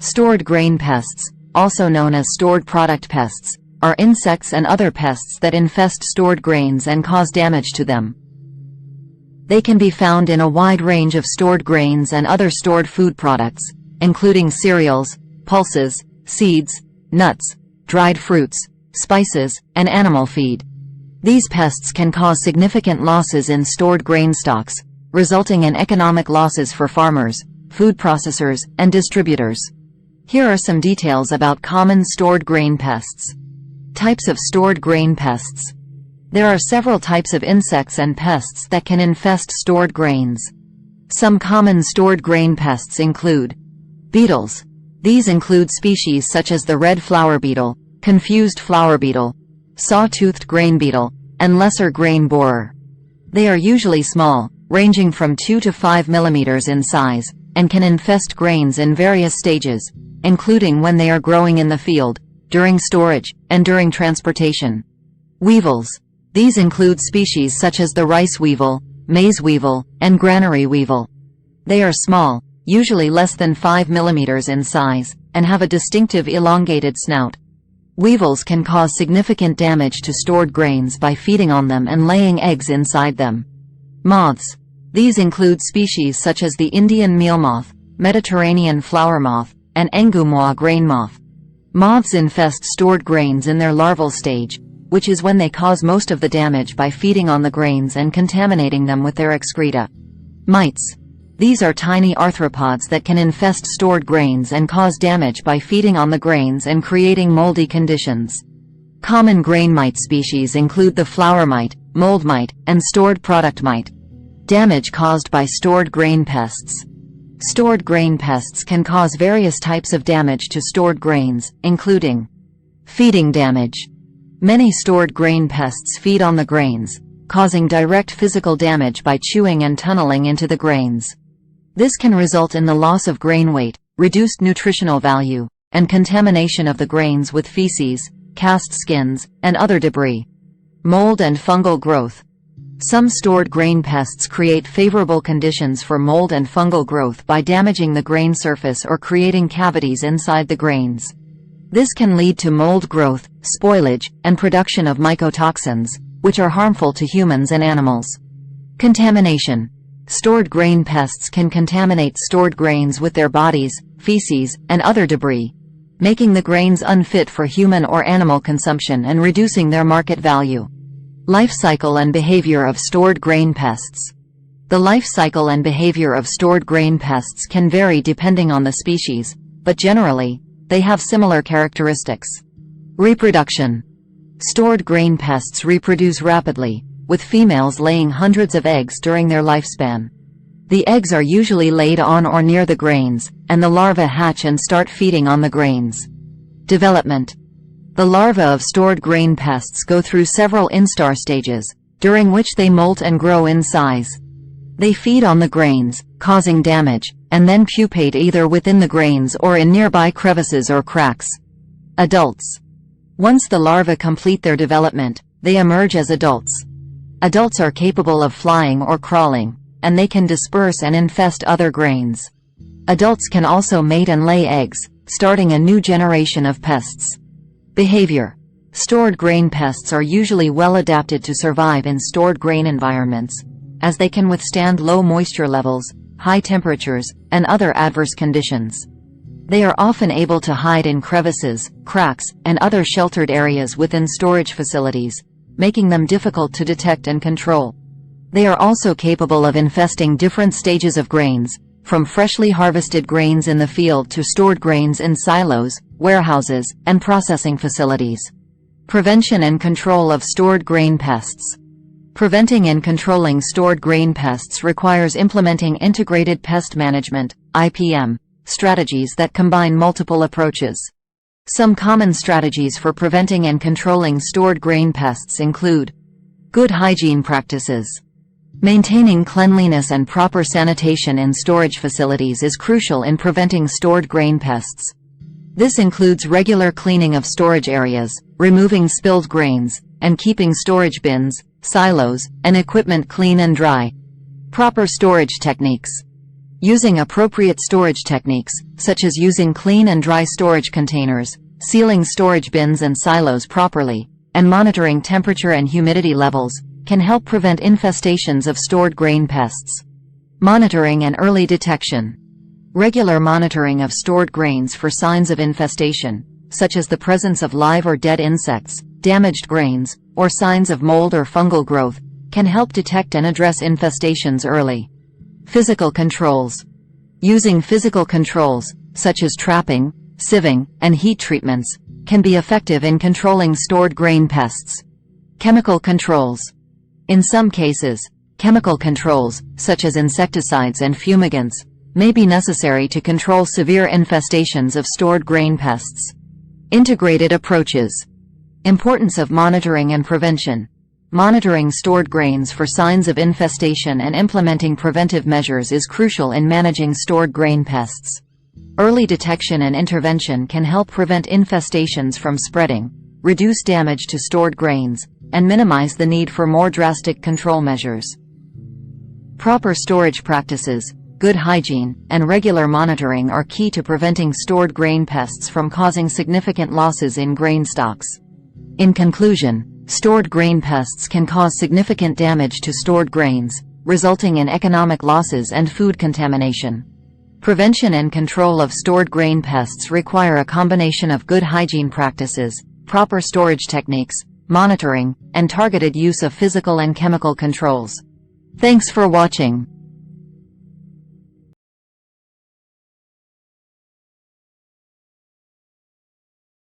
Stored grain pests, also known as stored product pests, are insects and other pests that infest stored grains and cause damage to them. They can be found in a wide range of stored grains and other stored food products, including cereals, pulses, seeds, nuts, dried fruits, spices, and animal feed. These pests can cause significant losses in stored grain stocks, resulting in economic losses for farmers, food processors, and distributors. Here are some details about common stored grain pests. Types of stored grain pests. There are several types of insects and pests that can infest stored grains. Some common stored grain pests include beetles. These include species such as the red flower beetle, confused flower beetle, saw-toothed grain beetle, and lesser grain borer. They are usually small, ranging from 2 to 5 millimeters in size, and can infest grains in various stages, including when they are growing in the field, during storage, and during transportation. Weevils. These include species such as the rice weevil, maize weevil, and granary weevil. They are small, usually less than 5 millimeters in size, and have a distinctive elongated snout. Weevils can cause significant damage to stored grains by feeding on them and laying eggs inside them. Moths. These include species such as the Indian meal moth, Mediterranean flower moth, and Angoumois grain moth. Moths infest stored grains in their larval stage, which is when they cause most of the damage by feeding on the grains and contaminating them with their excreta. Mites. These are tiny arthropods that can infest stored grains and cause damage by feeding on the grains and creating moldy conditions. Common grain mite species include the flour mite, mold mite, and stored product mite. Damage caused by stored grain pests. Stored grain pests can cause various types of damage to stored grains, including feeding damage. Many stored grain pests feed on the grains, causing direct physical damage by chewing and tunneling into the grains. This can result in the loss of grain weight, reduced nutritional value, and contamination of the grains with feces, cast skins, and other debris. Mold and fungal growth. Some stored grain pests create favorable conditions for mold and fungal growth by damaging the grain surface or creating cavities inside the grains. This can lead to mold growth, spoilage, and production of mycotoxins, which are harmful to humans and animals. Contamination. Stored grain pests can contaminate stored grains with their bodies, feces, and other debris, making the grains unfit for human or animal consumption and reducing their market value. Life cycle and behavior of stored grain pests. The life cycle and behavior of stored grain pests can vary depending on the species, but generally, they have similar characteristics. Reproduction. Stored grain pests reproduce rapidly, with females laying hundreds of eggs during their lifespan. The eggs are usually laid on or near the grains, and the larvae hatch and start feeding on the grains. Development. The larvae of stored grain pests go through several instar stages, during which they molt and grow in size. They feed on the grains, causing damage, and then pupate either within the grains or in nearby crevices or cracks. Adults. Once the larvae complete their development, they emerge as adults. Adults are capable of flying or crawling, and they can disperse and infest other grains. Adults can also mate and lay eggs, starting a new generation of pests. Behavior. Stored grain pests are usually well adapted to survive in stored grain environments, as they can withstand low moisture levels, high temperatures, and other adverse conditions. They are often able to hide in crevices, cracks, and other sheltered areas within storage facilities, making them difficult to detect and control. They are also capable of infesting different stages of grains, from freshly harvested grains in the field to stored grains in silos, warehouses, and processing facilities. Prevention and control of stored grain pests. Preventing and controlling stored grain pests requires implementing integrated pest management (IPM) strategies that combine multiple approaches. Some common strategies for preventing and controlling stored grain pests include good hygiene practices. Maintaining cleanliness and proper sanitation in storage facilities is crucial in preventing stored grain pests. This includes regular cleaning of storage areas, removing spilled grains, and keeping storage bins, silos, and equipment clean and dry. Proper storage techniques. Using appropriate storage techniques, such as using clean and dry storage containers, sealing storage bins and silos properly, and monitoring temperature and humidity levels, can help prevent infestations of stored grain pests. Monitoring and early detection. Regular monitoring of stored grains for signs of infestation, such as the presence of live or dead insects, damaged grains, or signs of mold or fungal growth, can help detect and address infestations early. Physical controls. Using physical controls, such as trapping, sieving, and heat treatments, can be effective in controlling stored grain pests. Chemical controls. In some cases, chemical controls, such as insecticides and fumigants, may be necessary to control severe infestations of stored grain pests. Integrated approaches. Importance of monitoring and prevention. Monitoring stored grains for signs of infestation and implementing preventive measures is crucial in managing stored grain pests. Early detection and intervention can help prevent infestations from spreading, reduce damage to stored grains, and minimize the need for more drastic control measures. Proper storage practices, good hygiene, and regular monitoring are key to preventing stored grain pests from causing significant losses in grain stocks. In conclusion, stored grain pests can cause significant damage to stored grains, resulting in economic losses and food contamination. Prevention and control of stored grain pests require a combination of good hygiene practices, proper storage techniques, monitoring, and targeted use of physical and chemical controls. Thanks for watching.